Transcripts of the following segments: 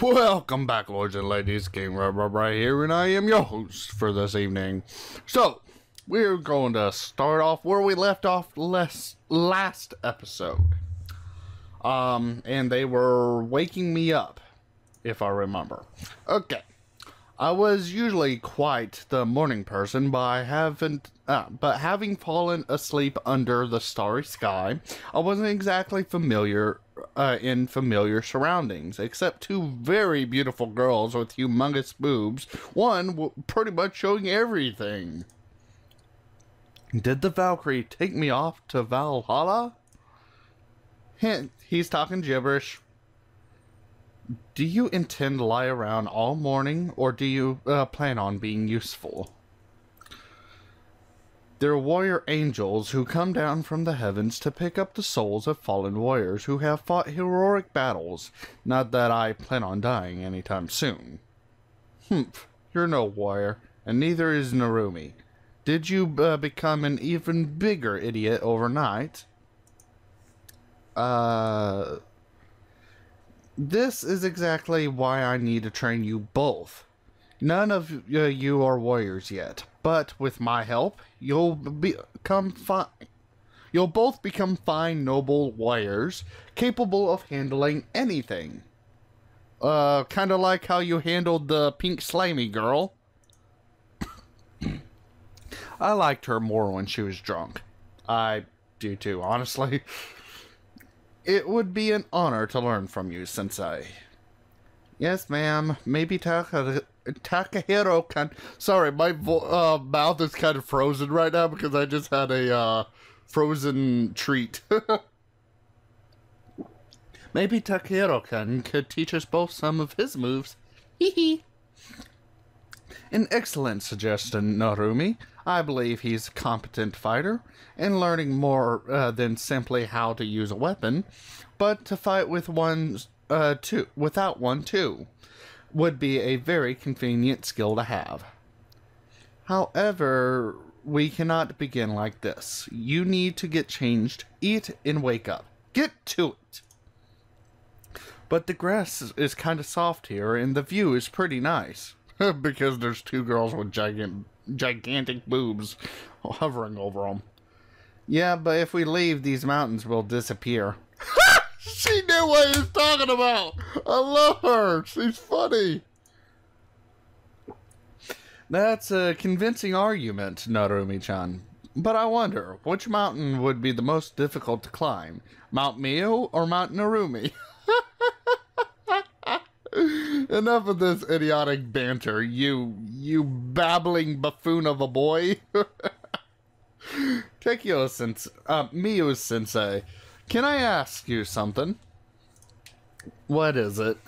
Welcome back, lords and ladies. KingRayRay here, and I am your host for this evening. So, we're going to start off where we left off last episode. And they were waking me up, if I remember. Okay. I was usually quite the morning person, but having fallen asleep under the starry sky, I wasn't exactly in familiar surroundings, except two very beautiful girls with humongous boobs, one pretty much showing everything. Did the Valkyrie take me off to Valhalla? Hint, he's talking gibberish. Do you intend to lie around all morning, or do you plan on being useful? They're warrior angels who come down from the heavens to pick up the souls of fallen warriors who have fought heroic battles. Not that I plan on dying anytime soon. Humph, you're no warrior, and neither is Narumi. Did you become an even bigger idiot overnight? This is exactly why I need to train you both. None of you are warriors yet, but with my help, you'll both become fine, noble warriors, capable of handling anything. Kind of like how you handled the pink slimy girl. I liked her more when she was drunk. I do too, honestly. It would be an honor to learn from you, Sensei. Yes, ma'am. Maybe Takahiro can... Sorry, my mouth is kind of frozen right now because I just had a frozen treat. Maybe Takahiro-kun could teach us both some of his moves. Hee. An excellent suggestion, Narumi. I believe he's a competent fighter, and learning more than simply how to use a weapon, but to fight with without one too, would be a very convenient skill to have. However, we cannot begin like this. You need to get changed, eat, and wake up. Get to it! But the grass is kind of soft here, and the view is pretty nice. Because there's two girls with gigantic boobs hovering over them. Yeah, but if we leave, these mountains will disappear. She knew what he was talking about! I love her! She's funny! That's a convincing argument, Narumi-chan. But I wonder, which mountain would be the most difficult to climb? Mount Mio or Mount Narumi? Enough of this idiotic banter, you babbling buffoon of a boy. Miyu-sensei, can I ask you something? What is it?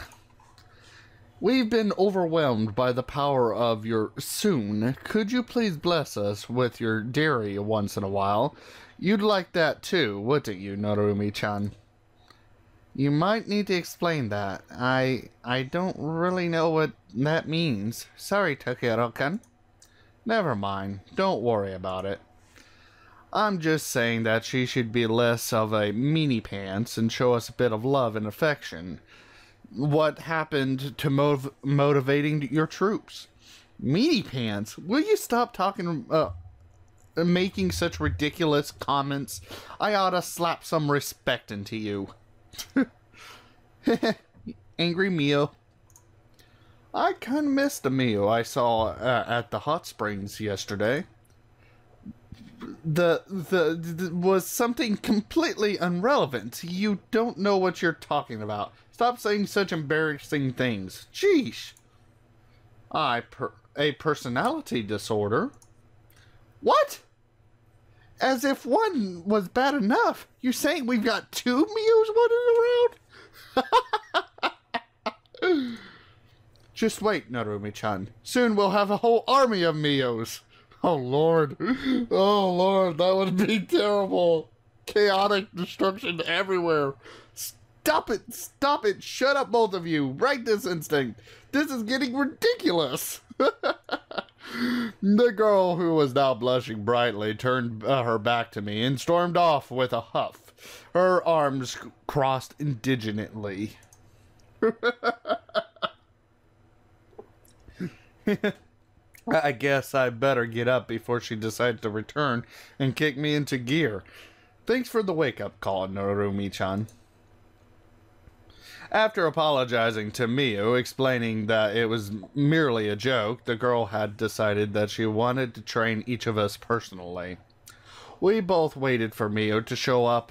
We've been overwhelmed by the power of your Soon. Could you please bless us with your dairy once in a while? You'd like that too, wouldn't you, Narumi-chan? You might need to explain that. I don't really know what that means. Sorry, Takahiro-kun. Never mind. Don't worry about it. I'm just saying that she should be less of a meanie pants and show us a bit of love and affection. What happened to motivating your troops? Meanie pants? Will you stop talking, making such ridiculous comments? I oughta slap some respect into you. Angry Mio. I kind of missed the Mio I saw at the hot springs yesterday. The was something completely irrelevant. You don't know what you're talking about. Stop saying such embarrassing things. Sheesh. A personality disorder? What? As if one was bad enough. You're saying we've got two Mios running around? Just wait, Narumi-chan. Soon we'll have a whole army of Mios. Oh, Lord. Oh, Lord, that would be terrible. Chaotic destruction everywhere. Stop it. Stop it. Shut up, both of you. Right this instant. This is getting ridiculous. The girl, who was now blushing brightly, turned her back to me and stormed off with a huff, her arms crossed indignantly. I guess I better get up before she decides to return and kick me into gear. Thanks for the wake-up call, Narumi-chan. After apologizing to Mio, explaining that it was merely a joke, the girl had decided that she wanted to train each of us personally. We both waited for Mio to show up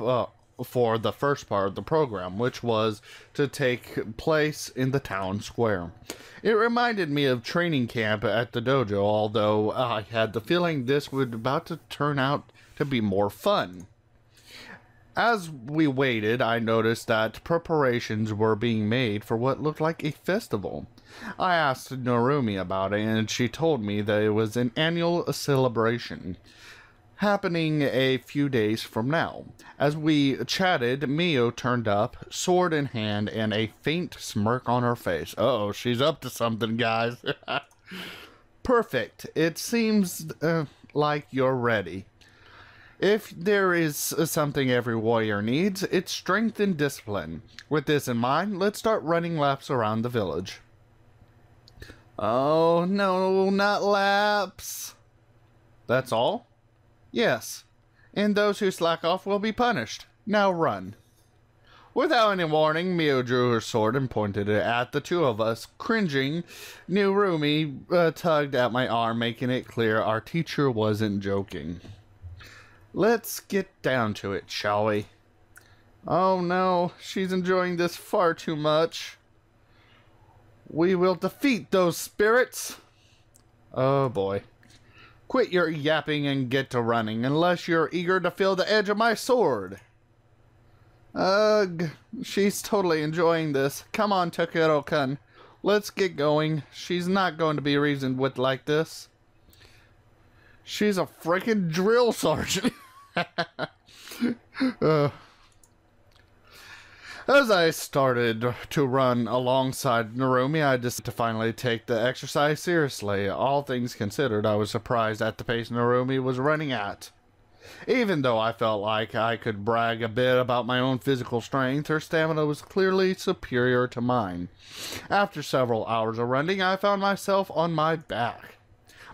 for the first part of the program, which was to take place in the town square. It reminded me of training camp at the dojo, although I had the feeling this would about to turn out to be more fun. As we waited, I noticed that preparations were being made for what looked like a festival. I asked Narumi about it, and she told me that it was an annual celebration happening a few days from now. As we chatted, Mio turned up, sword in hand, and a faint smirk on her face. Uh-oh, she's up to something, guys. Perfect. It seems like you're ready. If there is something every warrior needs, it's strength and discipline. With this in mind, let's start running laps around the village. Oh, no, not laps. That's all? Yes. And those who slack off will be punished. Now run. Without any warning, Mio drew her sword and pointed it at the two of us. Cringing, Narumi tugged at my arm, making it clear our teacher wasn't joking. Let's get down to it, shall we? Oh no, she's enjoying this far too much. We will defeat those spirits. Oh boy. Quit your yapping and get to running, unless you're eager to feel the edge of my sword. Ugh, she's totally enjoying this. Come on, Takeru-kun. Let's get going. She's not going to be reasoned with like this. She's a freaking drill sergeant. As I started to run alongside Narumi, I decided to finally take the exercise seriously. All things considered, I was surprised at the pace Narumi was running at. Even though I felt like I could brag a bit about my own physical strength, her stamina was clearly superior to mine. After several hours of running, I found myself on my back.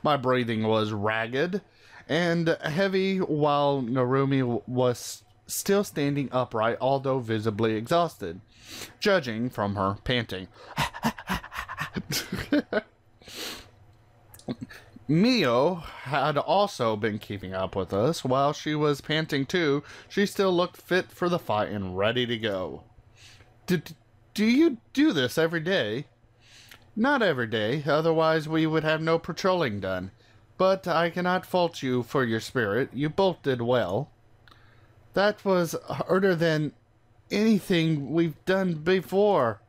My breathing was ragged and heavy, while Narumi was still standing upright, although visibly exhausted, judging from her panting. Mio had also been keeping up with us. While she was panting too, she still looked fit for the fight and ready to go. Do you do this every day? Not every day, otherwise we would have no patrolling done. But I cannot fault you for your spirit. You both did well. That was harder than anything we've done before.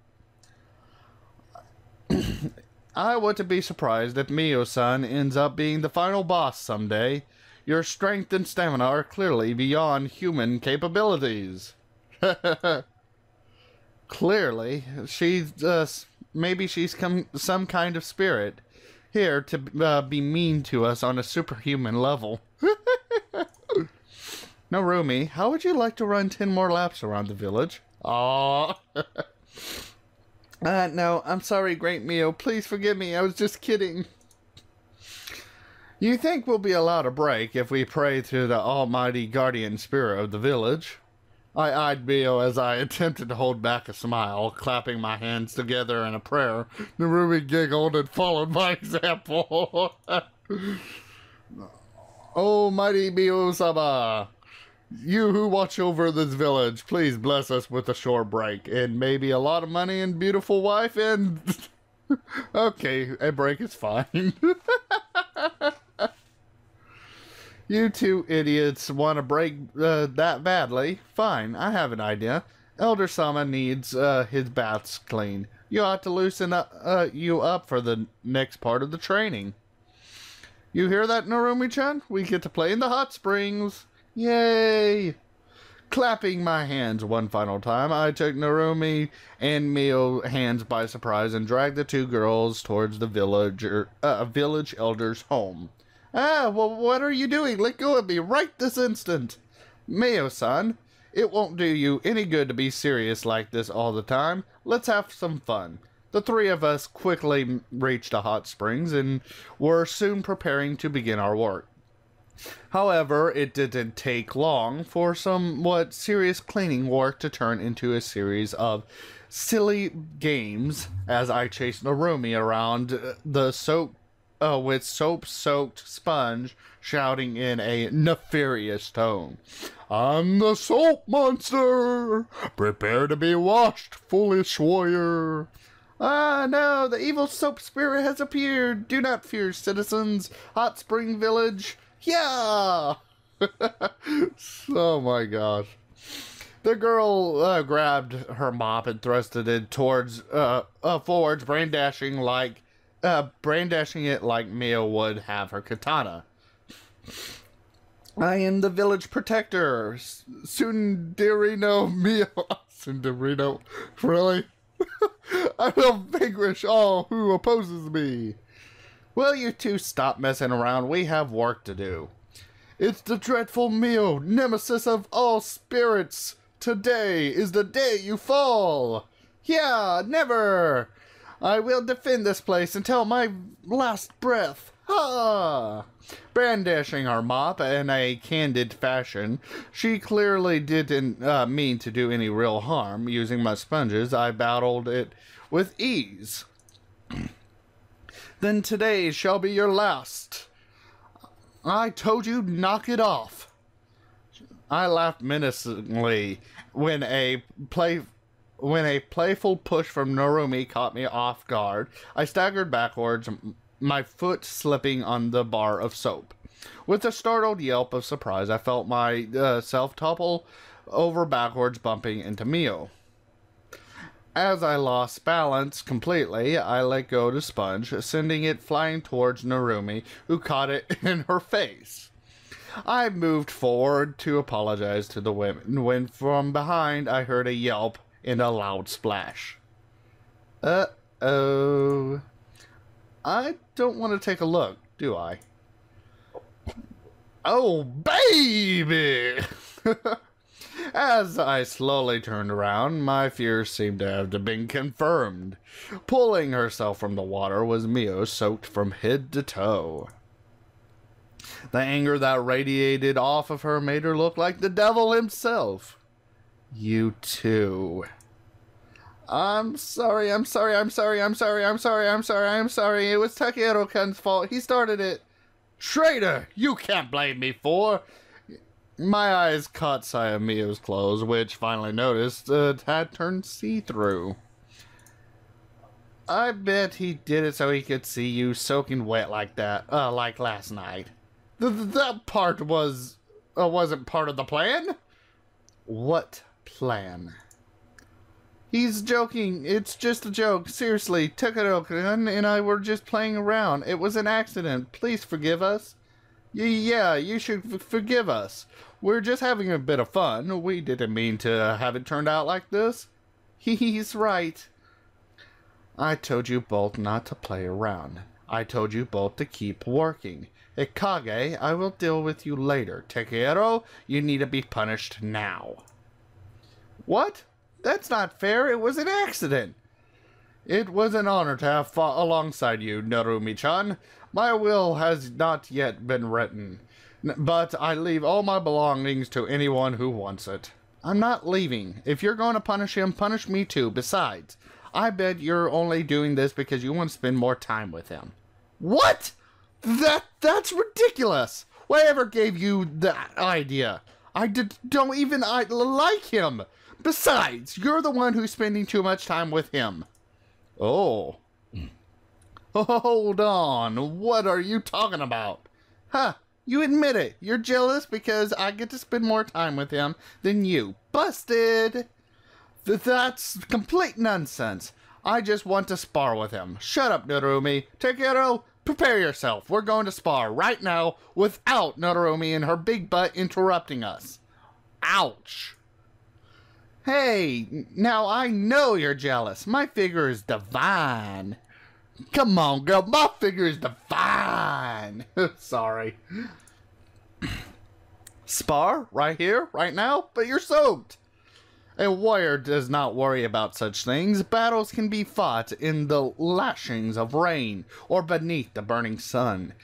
I wouldn't be surprised if Mio-san ends up being the final boss someday. Your strength and stamina are clearly beyond human capabilities. Clearly, maybe she's some kind of spirit, here to be mean to us on a superhuman level. Narumi, how would you like to run 10 more laps around the village? Aww. No, I'm sorry, Great Mio. Please forgive me. I was just kidding. You think we'll be allowed a break if we pray to the almighty guardian spirit of the village? I eyed Mio as I attempted to hold back a smile, clapping my hands together in a prayer. Narumi giggled and followed my example. Oh, mighty Mio-sama, you who watch over this village, please bless us with a short break and maybe a lot of money and beautiful wife and... Okay, a break is fine. You two idiots want to break that badly? Fine, I have an idea. Elder Sama needs his baths cleaned. You ought to loosen you up for the next part of the training. You hear that, Narumi-chan? We get to play in the hot springs. Yay! Clapping my hands one final time, I took Narumi and Mio hands by surprise and dragged the two girls towards the village elder's home. Ah, well, what are you doing? Let go of me right this instant. Mio-san, it won't do you any good to be serious like this all the time. Let's have some fun. The three of us quickly reached the hot springs and were soon preparing to begin our work. However, it didn't take long for somewhat serious cleaning work to turn into a series of silly games as I chased Narumi around the with soap-soaked sponge, shouting in a nefarious tone, "I'm the soap monster! Prepare to be washed, foolish warrior!" "Ah, no, the evil soap spirit has appeared! Do not fear, citizens! Hot Spring Village! Yeah!" Oh my gosh. The girl grabbed her mop and thrusted it towards forwards, brandishing it like Mia would have her katana. "I am the village protector, Sundarino Mia." Sundarino, really? "I will vanquish all who opposes me." "Will you two stop messing around? We have work to do." "It's the dreadful Mio, nemesis of all spirits. Today is the day you fall." "Yeah, never. I will defend this place until my last breath. Ha!" Brandishing her mop in a candid fashion, she clearly didn't mean to do any real harm. Using my sponges, I battled it with ease. "Then today shall be your last. I told you, knock it off." I laughed menacingly when a playful push from Narumi caught me off guard. I staggered backwards, my foot slipping on the bar of soap. With a startled yelp of surprise, I felt myself topple over backwards, bumping into Mio. As I lost balance completely, I let go the sponge, sending it flying towards Narumi, who caught it in her face. I moved forward to apologize to the women, when from behind I heard a yelp and a loud splash. Uh-oh. I don't want to take a look, do I? Oh, baby! As I slowly turned around, my fears seemed to have been confirmed. Pulling herself from the water was Mio, soaked from head to toe. The anger that radiated off of her made her look like the devil himself. "You too." I'm sorry. It was Takehiro-kun's fault. He started it." "Traitor! You can't blame me for..." My eyes caught sight of Mio's clothes, which finally noticed had turned see-through. "I bet he did it so he could see you soaking wet like that, like last night. That part wasn't part of the plan." "What plan?" "He's joking. It's just a joke. Seriously, Takehiro-kun and I were just playing around. It was an accident. Please forgive us." Yeah, you should forgive us. We're just having a bit of fun. We didn't mean to have it turned out like this." He's right. "I told you both not to play around. I told you both to keep working. Ikage, I will deal with you later. Takehiro, you need to be punished now." "What? That's not fair. It was an accident." "It was an honor to have fought alongside you, Narumi-chan. My will has not yet been written, but I leave all my belongings to anyone who wants it." "I'm not leaving. If you're going to punish him, punish me too. Besides, I bet you're only doing this because you want to spend more time with him." "What? That's ridiculous. Whatever gave you that idea? I don't even like him. Besides, you're the one who's spending too much time with him." "Oh. Hold on. What are you talking about?" "Huh. You admit it. You're jealous because I get to spend more time with him than you. Busted." That's complete nonsense. I just want to spar with him. Shut up, Narumi. Takehiro, prepare yourself. We're going to spar right now without Narumi and her big butt interrupting us. Ouch. Hey, now I know you're jealous. My figure is divine. Come on, girl. My figure is divine. Sorry. Spar? Right here? Right now? But you're soaked. A warrior does not worry about such things. Battles can be fought in the lashings of rain or beneath the burning sun,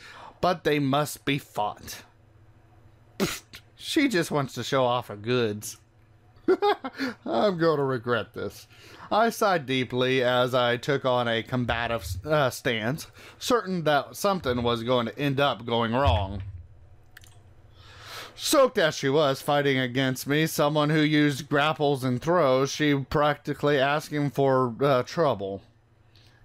but they must be fought. She just wants to show off her goods. I'm going to regret this. I sighed deeply as I took on a combative stance, certain that something was going to end up going wrong. Soaked as she was fighting against me, someone who used grapples and throws, she practically asking for trouble.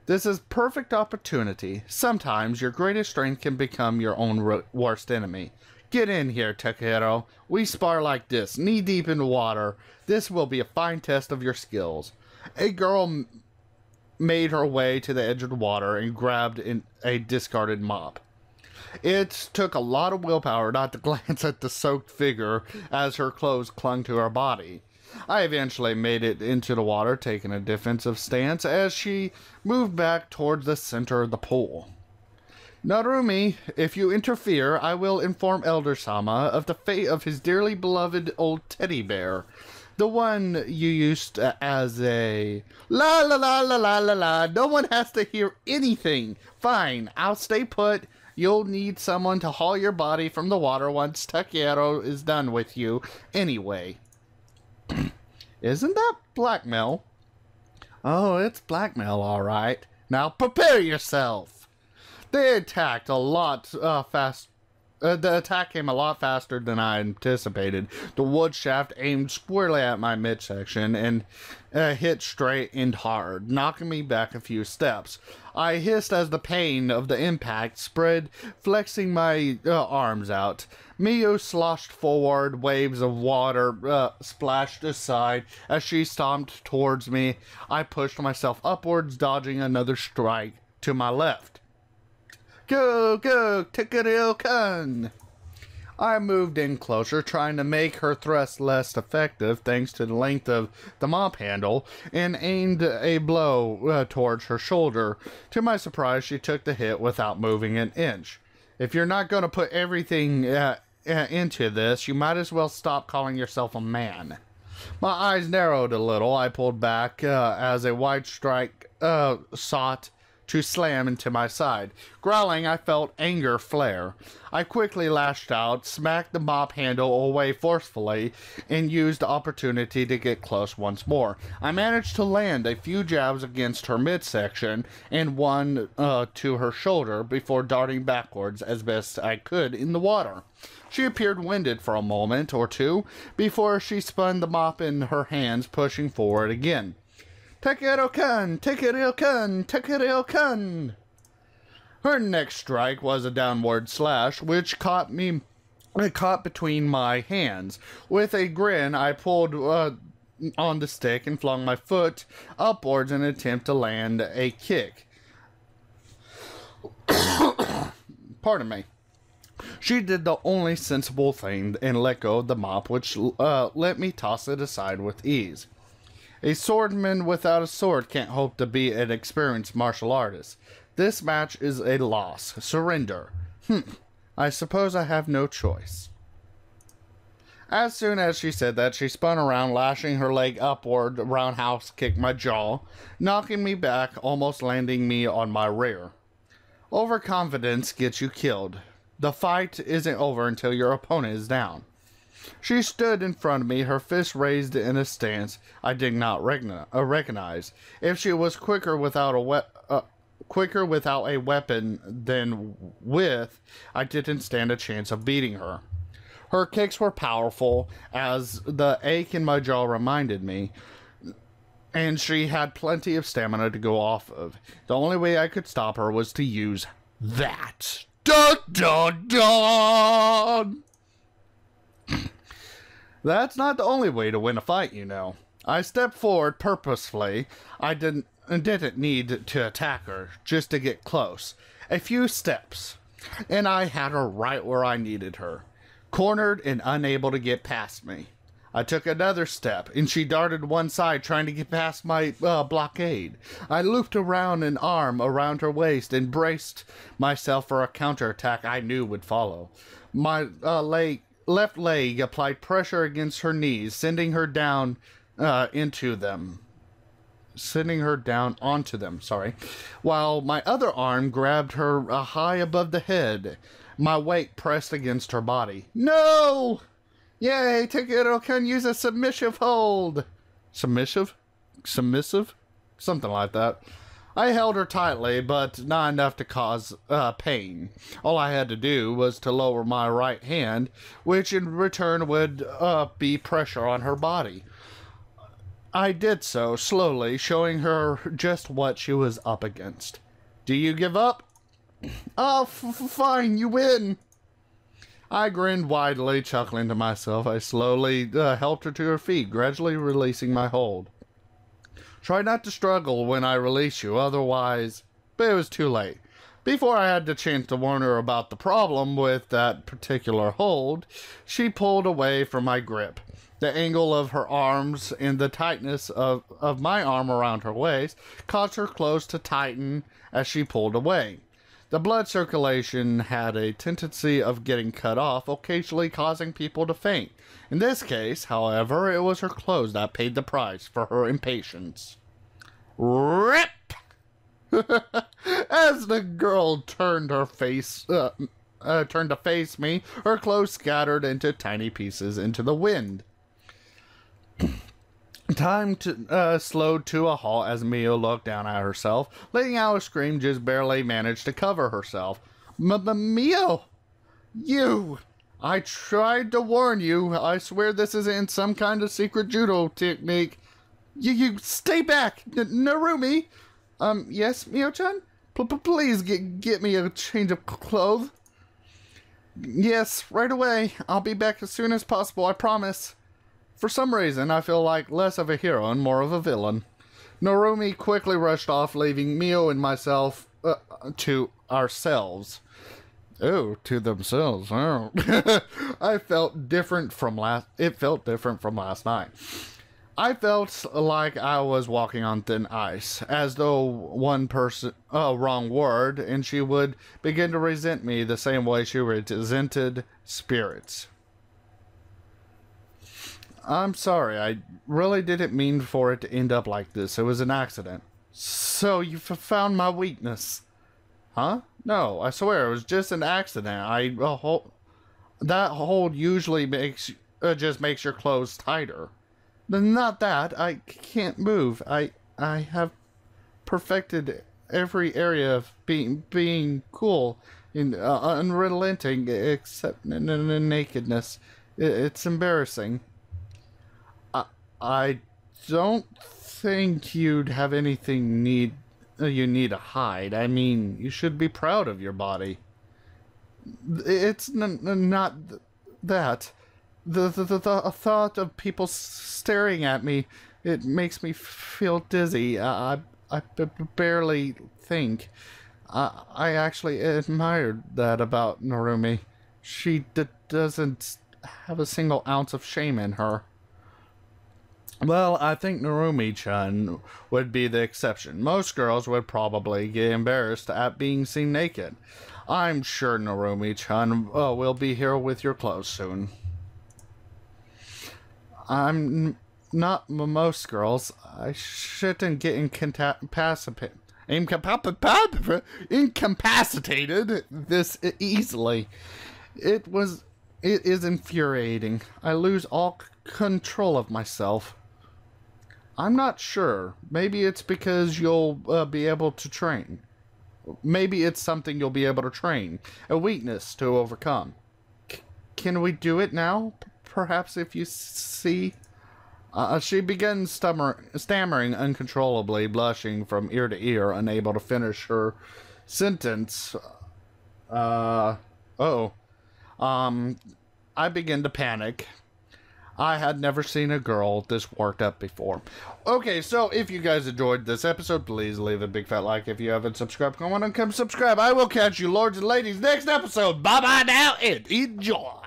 This is perfect opportunity. Sometimes your greatest strength can become your own worst enemy. Get in here, Takehiro. We spar like this, knee-deep in water. This will be a fine test of your skills. A girl made her way to the edge of the water and grabbed a discarded mop. It took a lot of willpower not to glance at the soaked figure as her clothes clung to her body. I eventually made it into the water, taking a defensive stance as she moved back towards the center of the pool. Narumi, if you interfere, I will inform Elder Sama of the fate of his dearly beloved old teddy bear. The one you used as a... La la la la la la la. No one has to hear anything. Fine, I'll stay put. You'll need someone to haul your body from the water once Takehiro is done with you. Anyway. Isn't that blackmail? Oh, it's blackmail, alright. Now prepare yourself. They attacked a lot fast. The attack came a lot faster than I anticipated. The wood shaft aimed squarely at my midsection and hit straight and hard, knocking me back a few steps. I hissed as the pain of the impact spread, flexing my arms out. Miyu sloshed forward, waves of water splashed aside as she stomped towards me. I pushed myself upwards, dodging another strike to my left. Go, go, Takehiro-kun! I moved in closer, trying to make her thrust less effective thanks to the length of the mop handle, and aimed a blow towards her shoulder. To my surprise, she took the hit without moving an inch. If you're not going to put everything into this, you might as well stop calling yourself a man. My eyes narrowed a little. I pulled back as a wide strike sought to slam into my side. Growling, I felt anger flare. I quickly lashed out, smacked the mop handle away forcefully, and used the opportunity to get close once more. I managed to land a few jabs against her midsection and one to her shoulder before darting backwards as best I could in the water. She appeared winded for a moment or two before she spun the mop in her hands, pushing forward again. Takehiro-kun! Takehiro-kun! Takehiro-kun! Her next strike was a downward slash, which caught between my hands. With a grin, I pulled on the stick and flung my foot upwards in an attempt to land a kick. Pardon me. She did the only sensible thing and let go of the mop, which let me toss it aside with ease. A swordman without a sword can't hope to be an experienced martial artist. This match is a loss. Surrender. I suppose I have no choice. As soon as she said that, she spun around, lashing her leg upward, roundhouse kicked my jaw, knocking me back, almost landing me on my rear. Overconfidence gets you killed. The fight isn't over until your opponent is down. She stood in front of me, her fist raised in a stance I did not recognize. If she was quicker without a weapon than with, I didn't stand a chance of beating her. Her kicks were powerful, as the ache in my jaw reminded me, and she had plenty of stamina to go off of. The only way I could stop her was to use that. Dun dun dun! That's not the only way to win a fight, you know. I stepped forward purposefully. I didn't need to attack her, just to get close. A few steps, and I had her right where I needed her, cornered and unable to get past me. I took another step, and she darted one side, trying to get past my blockade. I looped around an arm around her waist and braced myself for a counterattack I knew would follow. My left leg applied pressure against her knees, sending her down into them, sitting her down onto them, while my other arm grabbed her high above the head, my weight pressed against her body. No! Yay, Takeru can use a submissive hold. Submissive? Something like that. I held her tightly, but not enough to cause pain. All I had to do was to lower my right hand, which in return would be pressure on her body. I did so, slowly, showing her just what she was up against. Do you give up? Oh, fine, you win. I grinned widely, chuckling to myself. I slowly helped her to her feet, gradually releasing my hold. Try not to struggle when I release you, otherwise... But it was too late. Before I had the chance to warn her about the problem with that particular hold, she pulled away from my grip. The angle of her arms and the tightness of my arm around her waist caused her clothes to tighten as she pulled away. The blood circulation had a tendency of getting cut off, occasionally causing people to faint. In this case, however, it was her clothes that paid the price for her impatience. RIP! As the girl turned to face me, her clothes scattered into tiny pieces into the wind. Time slowed to a halt as Mio looked down at herself, letting out a scream, just barely managed to cover herself. Mio! You! I tried to warn you. I swear this isn't some kind of secret judo technique. You stay back, Narumi. Yes, Mio-chan? Please get me a change of clothes. Yes, right away. I'll be back as soon as possible, I promise. For some reason, I feel like less of a hero and more of a villain. Narumi quickly rushed off, leaving Mio and myself to ourselves. Oh, to themselves. Oh. It felt different from last night. I felt like I was walking on thin ice, as though one wrong word, and she would begin to resent me the same way she resented spirits. I'm sorry, I really didn't mean for it to end up like this. It was an accident. So you found my weakness. Huh? No, I swear, it was just an accident. That hold usually just makes your clothes tighter. Not that. I can't move. I have perfected every area of being cool and unrelenting except nakedness. It's embarrassing. I don't think you'd have anything you need to hide. I mean, you should be proud of your body. It's not that. The thought of people staring at me, it makes me feel dizzy. I barely think. I actually admired that about Narumi. She doesn't have a single ounce of shame in her. Well, I think Narumi-chan would be the exception. Most girls would probably get embarrassed at being seen naked. I'm sure Narumi-chan will be here with your clothes soon. I'm not most girls. I shouldn't get incapacitated this easily. It is infuriating. I lose all control of myself. I'm not sure. Maybe it's because you'll be able to train. Maybe it's something you'll be able to train. A weakness to overcome. Can we do it now? Perhaps if you see... she began stammering uncontrollably, blushing from ear to ear, unable to finish her sentence. I began to panic. I had never seen a girl this worked up before. Okay, so if you guys enjoyed this episode, please leave a big fat like. If you haven't subscribed, come on and come subscribe. I will catch you, lords and ladies, next episode. Bye-bye now and enjoy.